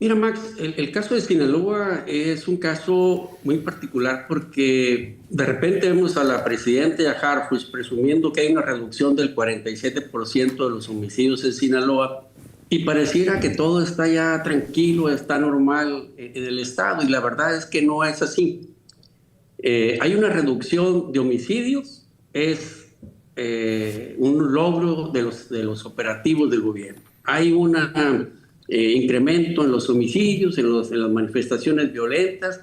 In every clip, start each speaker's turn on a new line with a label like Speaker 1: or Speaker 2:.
Speaker 1: Mira, Max, el caso de Sinaloa es un caso muy particular porque de repente vemos a la presidenta y a Harfuch presumiendo que hay una reducción del 47% de los homicidios en Sinaloa y pareciera que todo está ya tranquilo, está normal en el estado y la verdad es que no es así. Hay una reducción de homicidios, es un logro de los operativos del gobierno. Hay un incremento en los homicidios, en las manifestaciones violentas.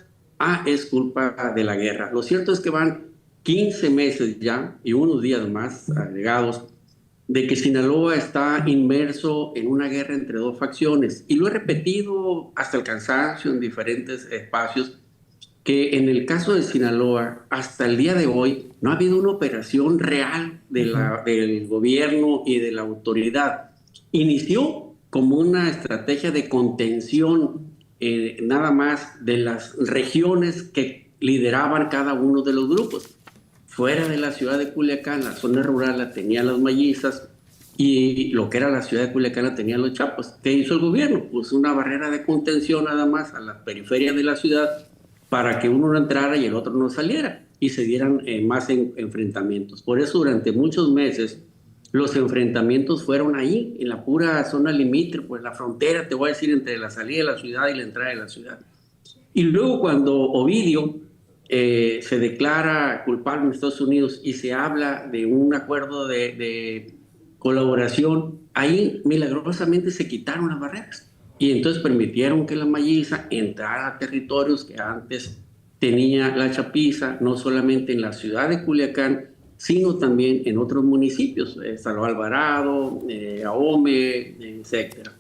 Speaker 1: Es culpa de la guerra. Lo cierto es que van 15 meses ya y unos días más agregados de que Sinaloa está inmerso en una guerra entre dos facciones. Y lo he repetido hasta el cansancio en diferentes espacios que en el caso de Sinaloa, hasta el día de hoy, no ha habido una operación real del gobierno y de la autoridad. Inició como una estrategia de contención nada más de las regiones que lideraban cada uno de los grupos. Fuera de la ciudad de Culiacán, la zona rural la tenían las Mayizas y lo que era la ciudad de Culiacán la tenían los Chapos. ¿Qué hizo el gobierno? Pues una barrera de contención nada más a las periferias de la ciudad para que uno no entrara y el otro no saliera y se dieran más enfrentamientos. Por eso durante muchos meses los enfrentamientos fueron ahí, en la pura zona limítrofe, pues la frontera, te voy a decir, entre la salida de la ciudad y la entrada de la ciudad. Y luego cuando Ovidio se declara culpable en Estados Unidos y se habla de un acuerdo de colaboración, ahí milagrosamente se quitaron las barreras. Y entonces permitieron que la Mayiza entrara a territorios que antes tenía la Chapiza, no solamente en la ciudad de Culiacán, sino también en otros municipios, Salvador Alvarado, Ahome, etcétera.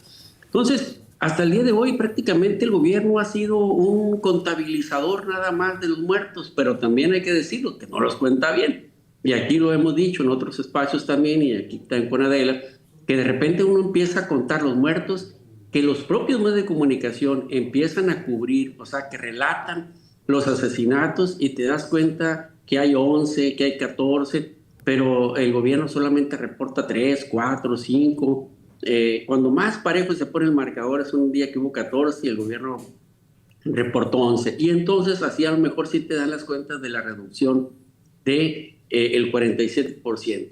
Speaker 1: Entonces, hasta el día de hoy prácticamente el gobierno ha sido un contabilizador nada más de los muertos, pero también hay que decirlo, que no los cuenta bien. Y aquí lo hemos dicho en otros espacios también, y aquí también con Adela, que de repente uno empieza a contar los muertos, que los propios medios de comunicación empiezan a cubrir, o sea, que relatan los asesinatos y te das cuenta que hay 11, que hay 14, pero el gobierno solamente reporta 3, 4, 5. Cuando más parejo se pone el marcador es un día que hubo 14 y el gobierno reportó 11. Y entonces así a lo mejor sí te dan las cuentas de la reducción de el 47%.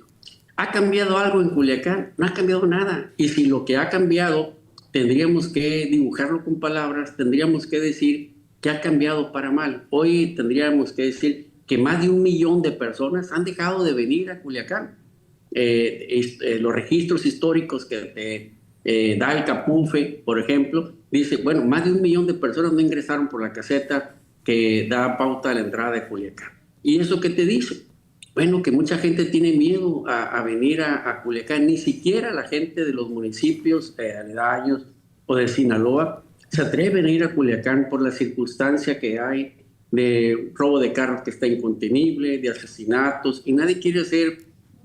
Speaker 1: ¿Ha cambiado algo en Culiacán? No ha cambiado nada. Y si lo que ha cambiado tendríamos que dibujarlo con palabras, tendríamos que decir que ha cambiado para mal. Hoy tendríamos que decir que más de 1 millón de personas han dejado de venir a Culiacán. Los registros históricos que te da el Capufe, por ejemplo, dice, bueno, más de 1 millón de personas no ingresaron por la caseta que da pauta a la entrada de Culiacán. ¿Y eso qué te dice? Bueno, que mucha gente tiene miedo a venir a Culiacán, ni siquiera la gente de los municipios aledaños o de Sinaloa se atreven a ir a Culiacán por la circunstancia que hay de robo de carros que está incontenible, de asesinatos, y nadie quiere ser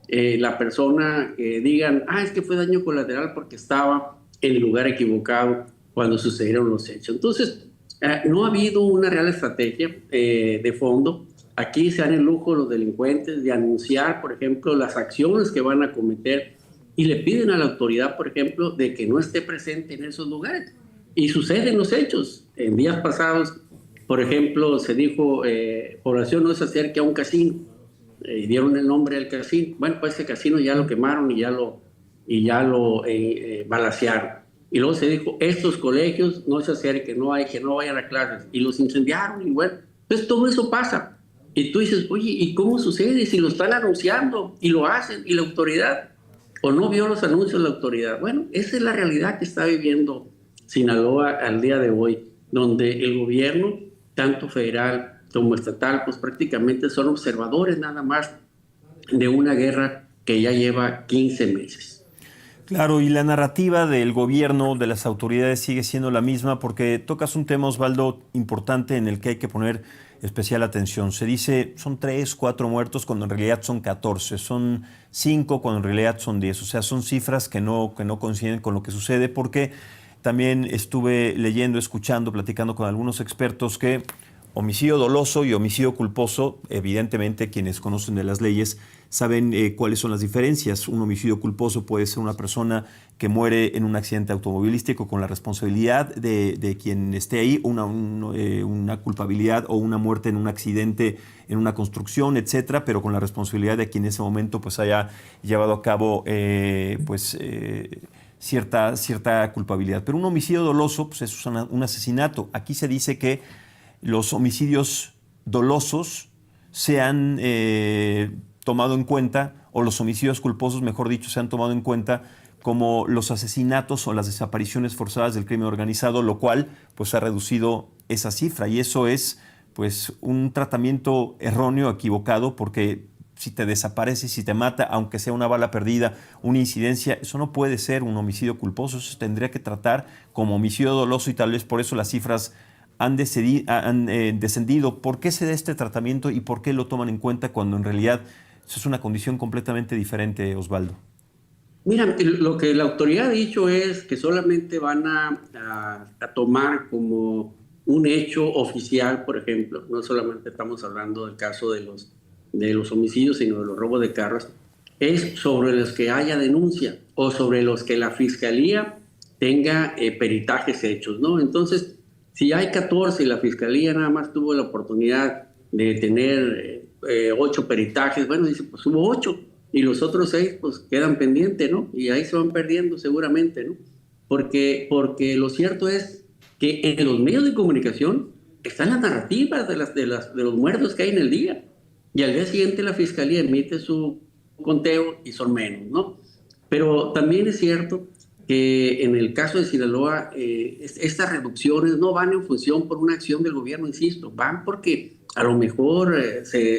Speaker 1: la persona que digan, es que fue daño colateral porque estaba en el lugar equivocado cuando sucedieron los hechos. Entonces, no ha habido una real estrategia de fondo. Aquí se dan el lujo los delincuentes de anunciar, por ejemplo, las acciones que van a cometer y le piden a la autoridad, por ejemplo, de que no esté presente en esos lugares. Y suceden los hechos. En días pasados, por ejemplo, se dijo, población no se acerque a un casino. Dieron el nombre del casino. Bueno, pues ese casino ya lo quemaron y ya lo balacearon. Y luego se dijo, estos colegios no se acerquen, que no vayan a clases. Y los incendiaron y bueno, pues todo eso pasa. Y tú dices, oye, ¿y cómo sucede? Si lo están anunciando y lo hacen, y la autoridad, o no vio los anuncios de la autoridad. Bueno, esa es la realidad que está viviendo Sinaloa al día de hoy, donde el gobierno, tanto federal como estatal, pues prácticamente son observadores nada más de una guerra que ya lleva 15 meses.
Speaker 2: Claro, y la narrativa del gobierno, de las autoridades sigue siendo la misma porque tocas un tema, Osvaldo, importante en el que hay que poner especial atención. Se dice son 3, 4 muertos cuando en realidad son 14, son 5 cuando en realidad son 10. O sea, son cifras que no coinciden con lo que sucede porque también estuve leyendo, escuchando, platicando con algunos expertos que homicidio doloso y homicidio culposo, evidentemente quienes conocen de las leyes saben cuáles son las diferencias. Un homicidio culposo puede ser una persona que muere en un accidente automovilístico con la responsabilidad de quien esté ahí, una culpabilidad o una muerte en un accidente, en una construcción, etcétera, pero con la responsabilidad de quien en ese momento pues haya llevado a cabo cierta culpabilidad. Pero un homicidio doloso pues es un asesinato. Aquí se dice que los homicidios dolosos se han tomado en cuenta, o los homicidios culposos, mejor dicho, se han tomado en cuenta como los asesinatos o las desapariciones forzadas del crimen organizado, lo cual pues ha reducido esa cifra, y eso es pues un tratamiento erróneo, equivocado, porque si te desaparece, si te mata, aunque sea una bala perdida, una incidencia, eso no puede ser un homicidio culposo, eso se tendría que tratar como homicidio doloso, y tal vez por eso las cifras han descendido. ¿Por qué se da este tratamiento y por qué lo toman en cuenta cuando en realidad eso es una condición completamente diferente, Osvaldo?
Speaker 1: Mira, lo que la autoridad ha dicho es que solamente van a tomar como un hecho oficial, por ejemplo, no solamente estamos hablando del caso de los homicidios, sino de los robos de carros, es sobre los que haya denuncia o sobre los que la fiscalía tenga peritajes hechos, ¿no? Entonces, si hay 14 y la fiscalía nada más tuvo la oportunidad de tener 8 peritajes, bueno, dice, pues hubo 8 y los otros 6 pues quedan pendientes, ¿no? Y ahí se van perdiendo seguramente, ¿no? Porque lo cierto es que en los medios de comunicación están las narrativas de los muertos que hay en el día, y al día siguiente la fiscalía emite su conteo y son menos, ¿no? Pero también es cierto que en el caso de Sinaloa, estas reducciones no van en función por una acción del gobierno, insisto, van porque a lo mejor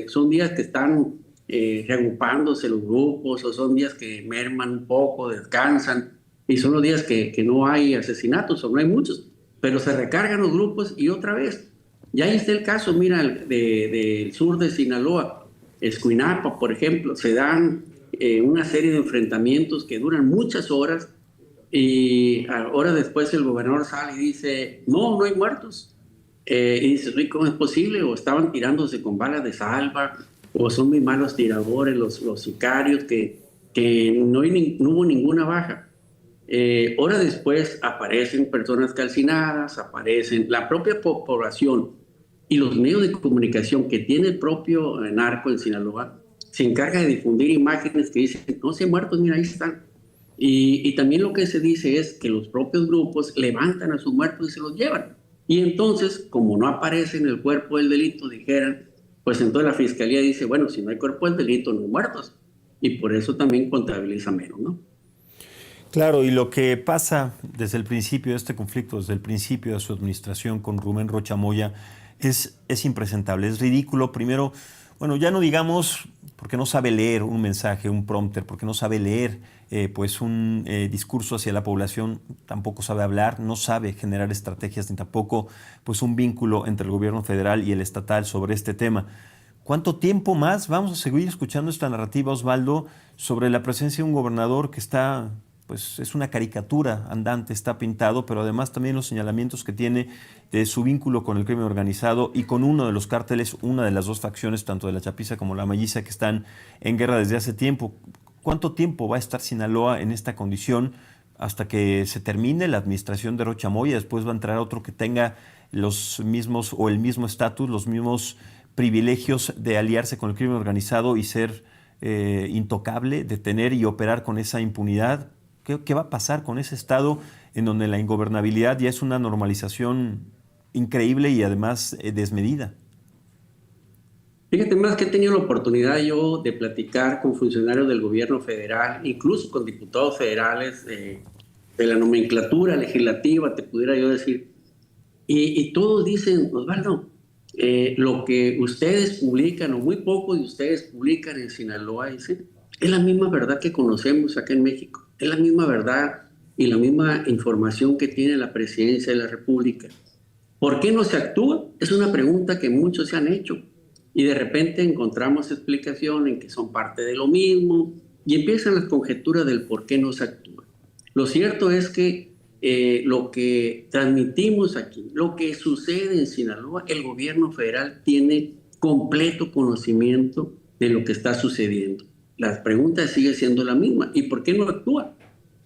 Speaker 1: son días que están reagrupándose los grupos, o son días que merman un poco, descansan, y son los días que no hay asesinatos o no hay muchos, pero se recargan los grupos y otra vez. Y ahí está el caso, mira, del sur de Sinaloa, Escuinapa, por ejemplo, se dan una serie de enfrentamientos que duran muchas horas, y horas después el gobernador sale y dice, no hay muertos. Y dice, ¿cómo es posible? O estaban tirándose con balas de salva, o son muy malos tiradores los sicarios, que no hubo ninguna baja. Horas después aparecen personas calcinadas, aparecen la propia población y los medios de comunicación que tiene el propio narco en Sinaloa, se encarga de difundir imágenes que dicen, no se han muerto, mira, ahí están. Y también lo que se dice es que los propios grupos levantan a sus muertos y se los llevan. Y entonces, como no aparece en el cuerpo del delito, dijeran, pues entonces la fiscalía dice, bueno, si no hay cuerpo del delito, no hay muertos. Y por eso también contabiliza menos, ¿no?
Speaker 2: Claro, y lo que pasa desde el principio de este conflicto, desde el principio de su administración con Rubén Rocha Moya, es impresentable, es ridículo. Primero, bueno, ya no digamos porque no sabe leer un mensaje, un prompter, porque no sabe leer pues un discurso hacia la población, tampoco sabe hablar, no sabe generar estrategias, ni tampoco pues un vínculo entre el gobierno federal y el estatal sobre este tema. ¿Cuánto tiempo más vamos a seguir escuchando esta narrativa, Osvaldo, sobre la presencia de un gobernador que está, pues es una caricatura andante, está pintado, pero además también los señalamientos que tiene de su vínculo con el crimen organizado y con uno de los cárteles, una de las dos facciones, tanto de la Chapiza como la Melliza, que están en guerra desde hace tiempo? ¿Cuánto tiempo va a estar Sinaloa en esta condición hasta que se termine la administración de Rocha Moya? Después va a entrar otro que tenga los mismos o el mismo estatus, los mismos privilegios de aliarse con el crimen organizado y ser intocable, de tener y operar con esa impunidad. ¿Qué va a pasar con ese estado en donde la ingobernabilidad ya es una normalización increíble y además desmedida?
Speaker 1: Fíjate, más que he tenido la oportunidad yo de platicar con funcionarios del gobierno federal, incluso con diputados federales de la nomenclatura legislativa, te pudiera yo decir, y todos dicen, Osvaldo, lo que ustedes publican, o muy poco de ustedes publican en Sinaloa, dicen, es la misma verdad que conocemos acá en México, es la misma verdad y la misma información que tiene la presidencia de la República. ¿Por qué no se actúa? Es una pregunta que muchos se han hecho. Y de repente encontramos explicación en que son parte de lo mismo y empiezan las conjeturas del por qué no se actúa. Lo cierto es que lo que transmitimos aquí, lo que sucede en Sinaloa, el gobierno federal tiene completo conocimiento de lo que está sucediendo. La pregunta sigue siendo la misma. ¿Y por qué no actúa?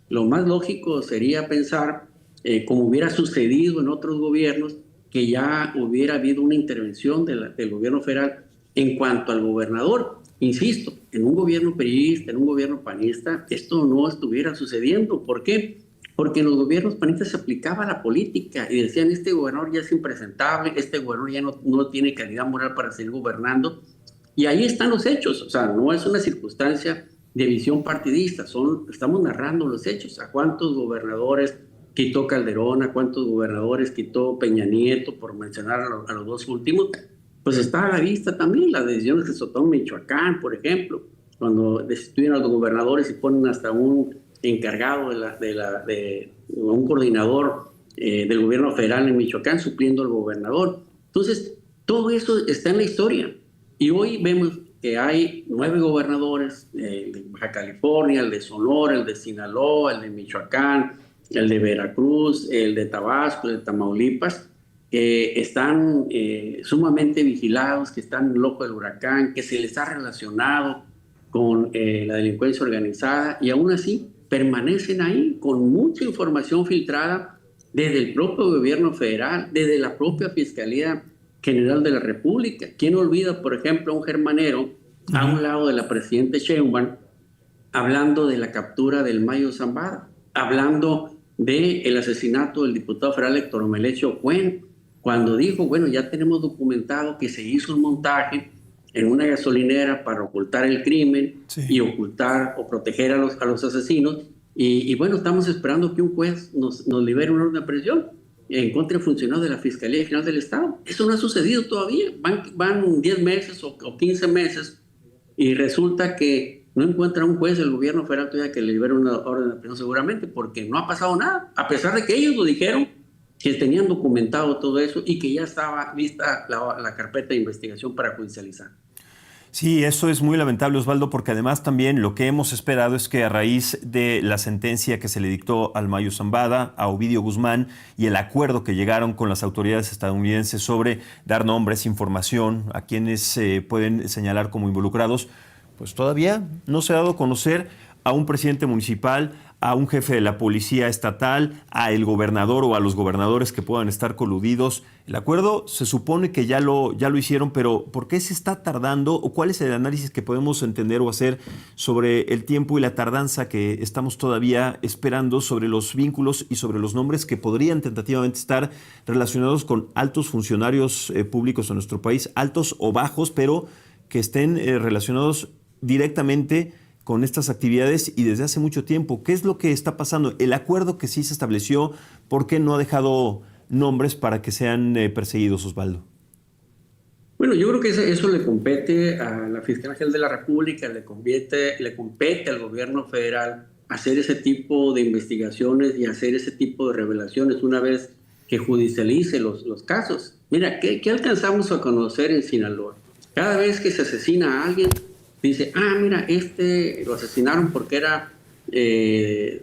Speaker 1: Lo más lógico sería pensar, como hubiera sucedido en otros gobiernos, que ya hubiera habido una intervención del gobierno federal en cuanto al gobernador. Insisto, en un gobierno priista, en un gobierno panista, esto no estuviera sucediendo. ¿Por qué? Porque en los gobiernos panistas se aplicaba la política y decían, este gobernador ya es impresentable, este gobernador ya no tiene calidad moral para seguir gobernando. Y ahí están los hechos, o sea, no es una circunstancia de visión partidista, estamos narrando los hechos. ¿A cuántos gobernadores quitó Calderón? ¿A cuántos gobernadores quitó Peña Nieto, por mencionar a los dos últimos? Pues está a la vista también las decisiones que se tomaron en Michoacán, por ejemplo, cuando destituyen a los gobernadores y ponen hasta un encargado de un coordinador del gobierno federal en Michoacán supliendo al gobernador. Entonces, todo eso está en la historia. Y hoy vemos que hay 9 gobernadores, el de Baja California, el de Sonora, el de Sinaloa, el de Michoacán, el de Veracruz, el de Tabasco, el de Tamaulipas, que están sumamente vigilados, que están en el ojo del huracán, que se les ha relacionado con la delincuencia organizada, y aún así permanecen ahí con mucha información filtrada desde el propio gobierno federal, desde la propia Fiscalía General de la República. ¿Quién olvida, por ejemplo, a un germanero a un lado de la presidenta Sheinbaum hablando de la captura del Mayo Zambada, hablando del asesinato del diputado federal Héctor Melesio Cuen, cuando dijo, bueno, ya tenemos documentado que se hizo un montaje en una gasolinera para ocultar el crimen, sí, y ocultar o proteger a los asesinos, y bueno, estamos esperando que un juez nos libere una orden de aprehensión en contra de funcionarios de la Fiscalía General del Estado. Eso no ha sucedido todavía. Van 10 meses o 15 meses y resulta que no encuentra un juez del gobierno federal todavía que le libere una orden de aprehensión, seguramente porque no ha pasado nada, a pesar de que ellos lo dijeron, que tenían documentado todo eso y que ya estaba lista la carpeta de investigación para judicializar.
Speaker 2: Sí, eso es muy lamentable, Osvaldo, porque además también lo que hemos esperado es que a raíz de la sentencia que se le dictó al Mayo Zambada, a Ovidio Guzmán y el acuerdo que llegaron con las autoridades estadounidenses sobre dar nombres, información a quienes se pueden señalar como involucrados, pues todavía no se ha dado a conocer a un presidente municipal, a un jefe de la policía estatal, a el gobernador o a los gobernadores que puedan estar coludidos. El acuerdo se supone que ya lo hicieron, pero ¿por qué se está tardando? ¿O cuál es el análisis que podemos entender o hacer sobre el tiempo y la tardanza que estamos todavía esperando sobre los vínculos y sobre los nombres que podrían tentativamente estar relacionados con altos funcionarios públicos en nuestro país, altos o bajos, pero que estén relacionados directamente con estas actividades y desde hace mucho tiempo? ¿Qué es lo que está pasando? El acuerdo que sí se estableció, ¿por qué no ha dejado nombres para que sean perseguidos, Osvaldo?
Speaker 1: Bueno, yo creo que eso le compete a la Fiscalía General de la República, le compete al gobierno federal hacer ese tipo de investigaciones y hacer ese tipo de revelaciones una vez que judicialice los casos. Mira, ¿qué alcanzamos a conocer en Sinaloa? Cada vez que se asesina a alguien, dice, mira, lo asesinaron porque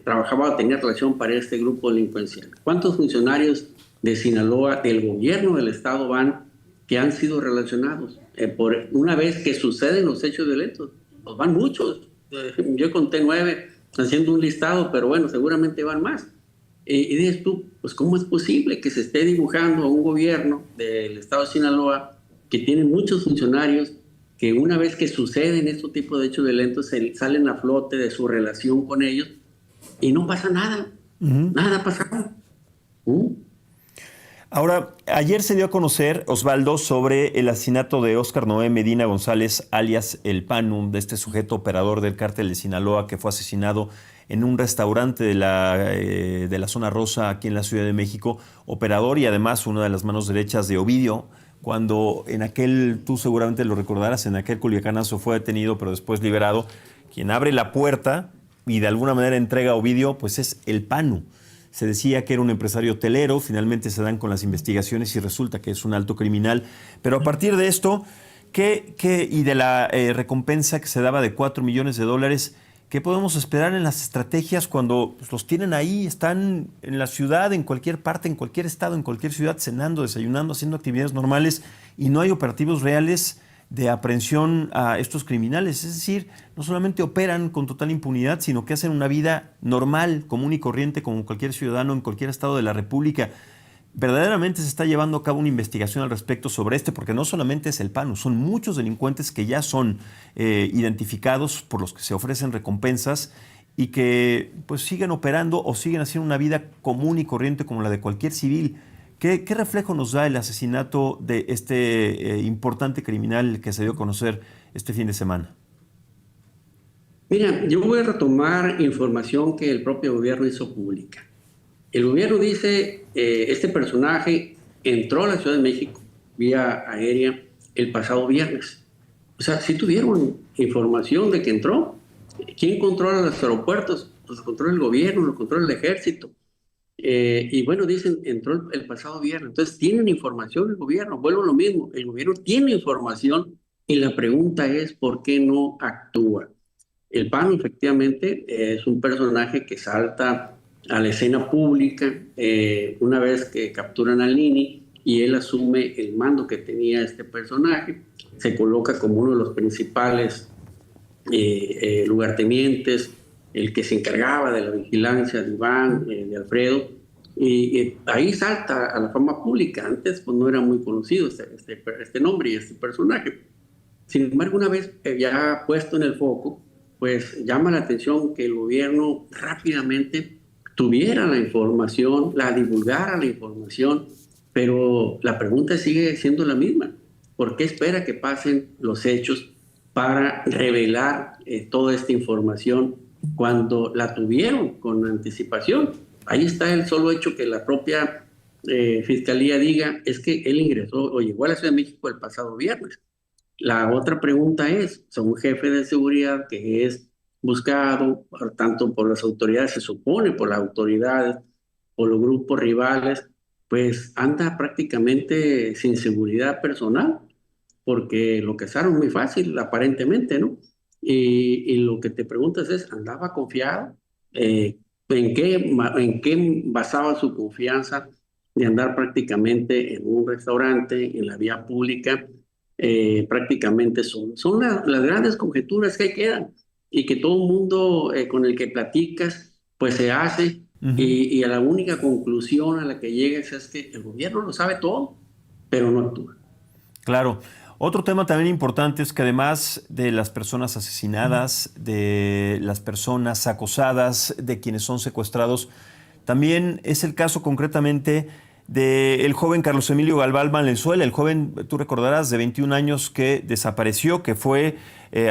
Speaker 1: trabajaba, tenía relación para este grupo delincuencial. ¿Cuántos funcionarios de Sinaloa, del gobierno del estado, que han sido relacionados? Una vez que suceden los hechos violentos, pues van muchos. Yo conté 9 haciendo un listado, pero bueno, seguramente van más. Y dices tú, pues ¿cómo es posible que se esté dibujando a un gobierno del estado de Sinaloa que tiene muchos funcionarios, que una vez que suceden estos tipos de hechos violentos salen a flote de su relación con ellos y no pasa nada? Nada ha pasado.
Speaker 2: Ahora, ayer se dio a conocer, Osvaldo, sobre el asesinato de Óscar Noé Medina González, alias El Panu, de este sujeto operador del cártel de Sinaloa que fue asesinado en un restaurante de la zona rosa aquí en la Ciudad de México, operador y además una de las manos derechas de Ovidio, cuando tú seguramente lo recordarás, en aquel culiacanazo fue detenido pero después liberado. Quien abre la puerta y de alguna manera entrega a Ovidio, pues es El Panu. Se decía que era un empresario hotelero, finalmente se dan con las investigaciones y resulta que es un alto criminal. Pero a partir de esto, y de la recompensa que se daba de $4 millones, ¿Qué podemos esperar en las estrategias cuando pues, los tienen ahí, están en la ciudad, en cualquier parte, en cualquier estado, en cualquier ciudad, cenando, desayunando, haciendo actividades normales y no hay operativos reales de aprehensión a estos criminales? Es decir, no solamente operan con total impunidad, sino que hacen una vida normal, común y corriente, como cualquier ciudadano en cualquier estado de la República. Verdaderamente se está llevando a cabo una investigación al respecto sobre porque no solamente es el PANU, son muchos delincuentes que ya son identificados por los que se ofrecen recompensas y que pues siguen operando o siguen haciendo una vida común y corriente como la de cualquier civil. ¿Qué reflejo nos da el asesinato de este importante criminal que se dio a conocer este fin de semana?
Speaker 1: Mira, yo voy a retomar información que el propio gobierno hizo pública. El gobierno dice, este personaje entró a la Ciudad de México vía aérea el pasado viernes. O sea, sí tuvieron información de que entró. ¿Quién controla los aeropuertos? Pues lo controla el gobierno, lo controla el ejército. Y bueno, dicen, entró el pasado viernes. Entonces, tienen información el gobierno. Vuelvo a lo mismo, el gobierno tiene información y la pregunta es, ¿por qué no actúa? El PAN efectivamente es un personaje que salta a la escena pública una vez que capturan al Nini y él asume el mando que tenía este personaje, se coloca como uno de los principales lugartenientes, el que se encargaba de la vigilancia de Iván, de Alfredo, y ahí salta a la fama pública. Antes pues no era muy conocido este nombre y este personaje. Sin embargo, una vez ya puesto en el foco, pues llama la atención que el gobierno rápidamente tuviera la información, la divulgara la información, pero la pregunta sigue siendo la misma. ¿Por qué espera que pasen los hechos para revelar toda esta información cuando la tuvieron con anticipación? Ahí está el solo hecho que la propia Fiscalía diga, es que él ingresó o llegó a la Ciudad de México el pasado viernes. La otra pregunta es, un jefe de seguridad que es buscado tanto por las autoridades, se supone por las autoridades, por los grupos rivales, pues anda prácticamente sin seguridad personal, porque lo cazaron muy fácil, aparentemente, ¿no? Y lo que te preguntas es, ¿andaba confiado? ¿En qué basaba su confianza de andar prácticamente en un restaurante, en la vía pública? Prácticamente son las grandes conjeturas que quedan y que todo el mundo con el que platicas pues se hace y a la única conclusión a la que llegas es que el gobierno lo sabe todo, pero no actúa.
Speaker 2: Claro. Otro tema también importante es que además de las personas asesinadas, de las personas acosadas, de quienes son secuestrados, también es el caso concretamente del joven Carlos Emilio Galván Valenzuela, el joven, tú recordarás, de 21 años que desapareció, que fue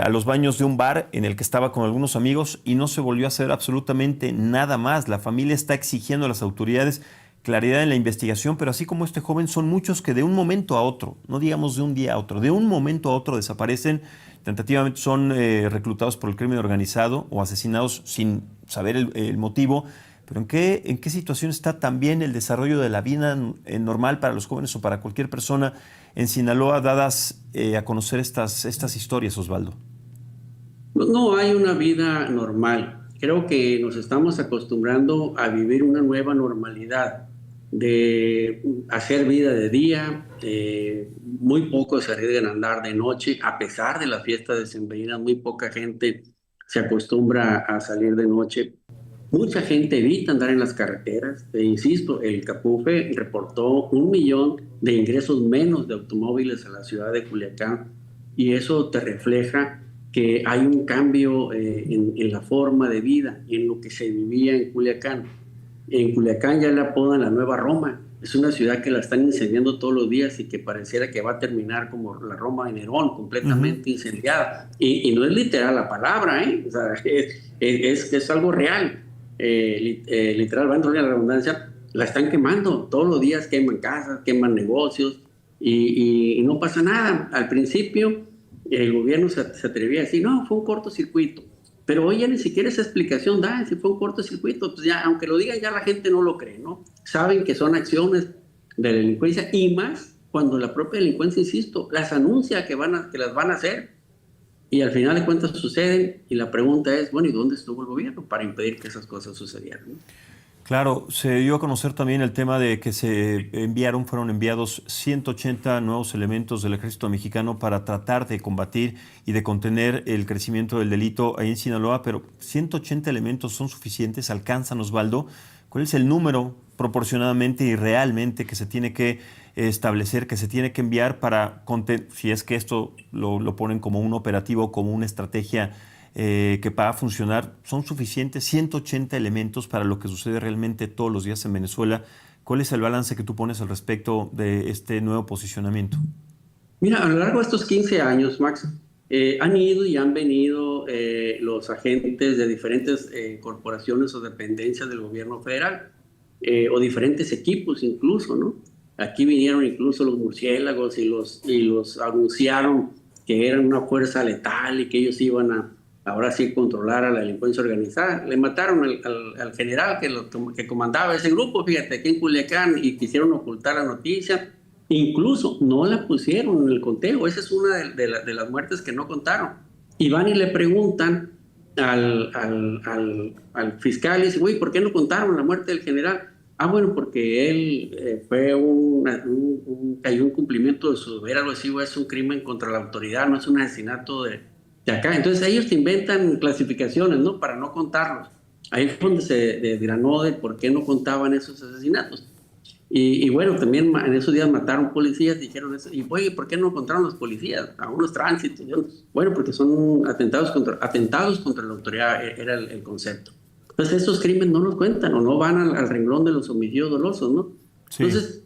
Speaker 2: a los baños de un bar en el que estaba con algunos amigos y no se volvió a hacer absolutamente nada más. La familia está exigiendo a las autoridades claridad en la investigación, pero así como este joven, son muchos que de un momento a otro, no digamos de un día a otro, de un momento a otro desaparecen, tentativamente son reclutados por el crimen organizado o asesinados sin saber el motivo. Pero ¿en qué situación está también el desarrollo de la vida normal para los jóvenes o para cualquier persona en Sinaloa, dadas a conocer estas historias, Osvaldo?
Speaker 1: No hay una vida normal. Creo que nos estamos acostumbrando a vivir una nueva normalidad de hacer vida de día. Muy pocos se arriesgan a andar de noche, a pesar de la fiesta decembrina, muy poca gente se acostumbra a salir de noche. Mucha gente evita andar en las carreteras. Insisto, el Capufe reportó 1 millón de ingresos menos de automóviles a la ciudad de Culiacán y eso te refleja que hay un cambio en la forma de vida y en lo que se vivía en Culiacán. En Culiacán ya le apodan la Nueva Roma. Es una ciudad que la están incendiando todos los días y que pareciera que va a terminar como la Roma de Nerón, completamente incendiada. Y no es literal la palabra, ¿eh? O sea, es algo real. Literal, va a entrar en la redundancia, la están quemando. Todos los días queman casas, queman negocios y no pasa nada. Al principio el gobierno se atrevía a decir, no, fue un cortocircuito. Pero hoy ya ni siquiera esa explicación da, si fue un cortocircuito, pues ya, aunque lo digan, ya la gente no lo cree, ¿no? Saben que son acciones de delincuencia y más cuando la propia delincuencia, insisto, las anuncia que las van a hacer. y al final de cuentas suceden, y la pregunta es, bueno, ¿y dónde estuvo el gobierno para impedir que esas cosas sucedieran, ¿no?
Speaker 2: Claro, se dio a conocer también el tema de que fueron enviados 180 nuevos elementos del ejército mexicano para tratar de combatir y de contener el crecimiento del delito ahí en Sinaloa, pero 180 elementos son suficientes, alcanzan, Osvaldo. ¿Cuál es el número proporcionadamente y realmente que se tiene que establecer, que se tiene que enviar para contener, si es que esto lo ponen como un operativo, como una estrategia que va a funcionar? ¿Son suficientes 180 elementos para lo que sucede realmente todos los días en Venezuela? ¿Cuál es el balance que tú pones al respecto de este nuevo posicionamiento?
Speaker 1: Mira, a lo largo de estos 15 años, Max, han ido y han venido los agentes de diferentes corporaciones o dependencias del gobierno federal, o diferentes equipos incluso, ¿no? Aquí vinieron incluso los murciélagos y los anunciaron que eran una fuerza letal y que ellos iban a ahora sí controlar a la delincuencia organizada. Le mataron al general que comandaba ese grupo, fíjate, aquí en Culiacán, y quisieron ocultar la noticia. Incluso no la pusieron en el conteo. Esa es una de las muertes que no contaron. Y van y le preguntan al fiscal y dicen, güey, ¿por qué no contaron la muerte del general? Ah, bueno, porque él cayó un cumplimiento de su deber, algo así, es un crimen contra la autoridad, no es un asesinato de acá. Entonces ellos te inventan clasificaciones, ¿no? Para no contarlos. Ahí fue donde se desgranó de por qué no contaban esos asesinatos. Y bueno, también en esos días mataron policías, dijeron eso. Y oye, ¿por qué no encontraron los policías? A unos tránsitos. Bueno, porque son atentados contra la autoridad, era el concepto. Entonces, esos crímenes no los cuentan o no van al renglón de los homicidios dolosos, ¿no?
Speaker 2: Sí.
Speaker 1: Entonces,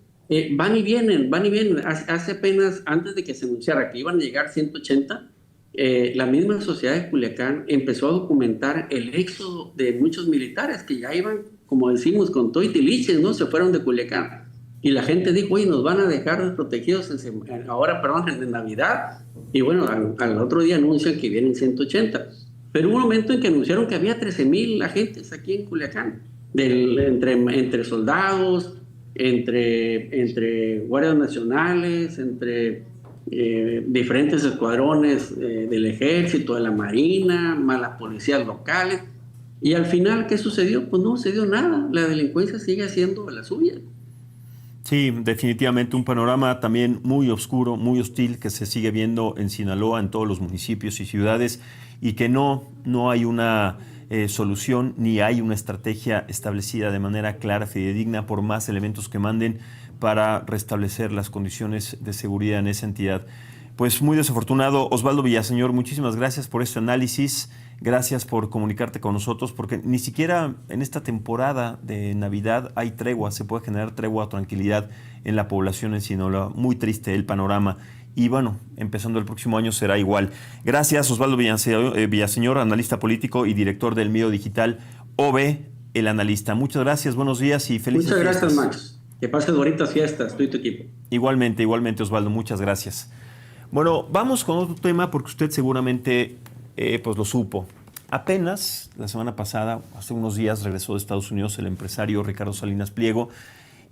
Speaker 1: van y vienen, van y vienen. Hace apenas, antes de que se anunciara que iban a llegar 180, la misma sociedad de Culiacán empezó a documentar el éxodo de muchos militares que ya iban, como decimos, con todo y tiliches, ¿no? Se fueron de Culiacán. Y la gente dijo, oye, nos van a dejar desprotegidos en Navidad. Y bueno, al otro día anuncian que vienen 180. Pero hubo un momento en que anunciaron que había 13,000 agentes aquí en Culiacán, entre soldados, entre guardias nacionales, entre diferentes escuadrones del ejército, de la marina, más las policías locales. Y al final, ¿qué sucedió? Pues no sucedió nada. La delincuencia sigue haciendo la suya.
Speaker 2: Sí, definitivamente un panorama también muy oscuro, muy hostil que se sigue viendo en Sinaloa, en todos los municipios y ciudades, y que no hay una solución ni hay una estrategia establecida de manera clara, fidedigna, por más elementos que manden para restablecer las condiciones de seguridad en esa entidad. Pues muy desafortunado. Osvaldo Villaseñor, muchísimas gracias por este análisis, gracias por comunicarte con nosotros, porque ni siquiera en esta temporada de Navidad hay tregua, se puede generar tregua o tranquilidad en la población en Sinaloa. Muy triste el panorama. Y bueno, empezando el próximo año será igual. Gracias, Osvaldo Villaseñor, analista político y director del medio digital OVE, El Analista. Muchas gracias, buenos días y felices
Speaker 1: fiestas. Muchas gracias,
Speaker 2: fiestas.
Speaker 1: Max. Que pases bonitas fiestas, tú y tu equipo.
Speaker 2: Igualmente, Osvaldo, muchas gracias. Bueno, vamos con otro tema porque usted seguramente pues lo supo. Apenas la semana pasada, hace unos días, regresó de Estados Unidos el empresario Ricardo Salinas Pliego,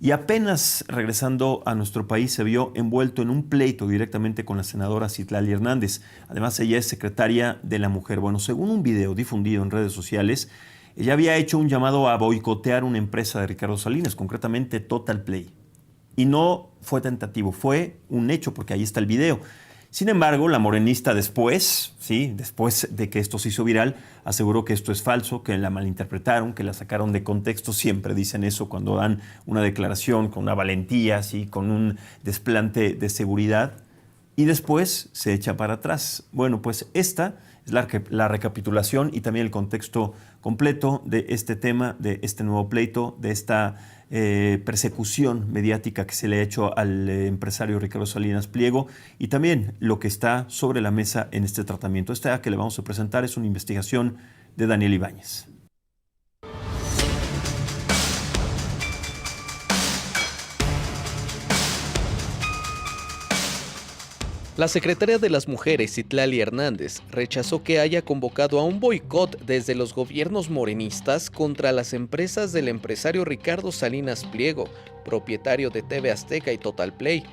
Speaker 2: y apenas regresando a nuestro país se vio envuelto en un pleito directamente con la senadora Citlali Hernández. Además, ella es secretaria de la Mujer. Bueno, según un video difundido en redes sociales, ella había hecho un llamado a boicotear una empresa de Ricardo Salinas, concretamente Total Play. Y no fue tentativo, fue un hecho, porque ahí está el video. Sin embargo, la morenista después de que esto se hizo viral, aseguró que esto es falso, que la malinterpretaron, que la sacaron de contexto. Siempre dicen eso cuando dan una declaración con una valentía, así, con un desplante de seguridad, y después se echa para atrás. Bueno, pues esta es la recapitulación y también el contexto completo de este tema, de este nuevo pleito, de esta persecución mediática que se le ha hecho al empresario Ricardo Salinas Pliego, y también lo que está sobre la mesa en este tratamiento. Esta que le vamos a presentar es una investigación de Daniel Ibáñez.
Speaker 3: La secretaria de las Mujeres, Citlali Hernández, rechazó que haya convocado a un boicot desde los gobiernos morenistas contra las empresas del empresario Ricardo Salinas Pliego, propietario de TV Azteca y Total Play,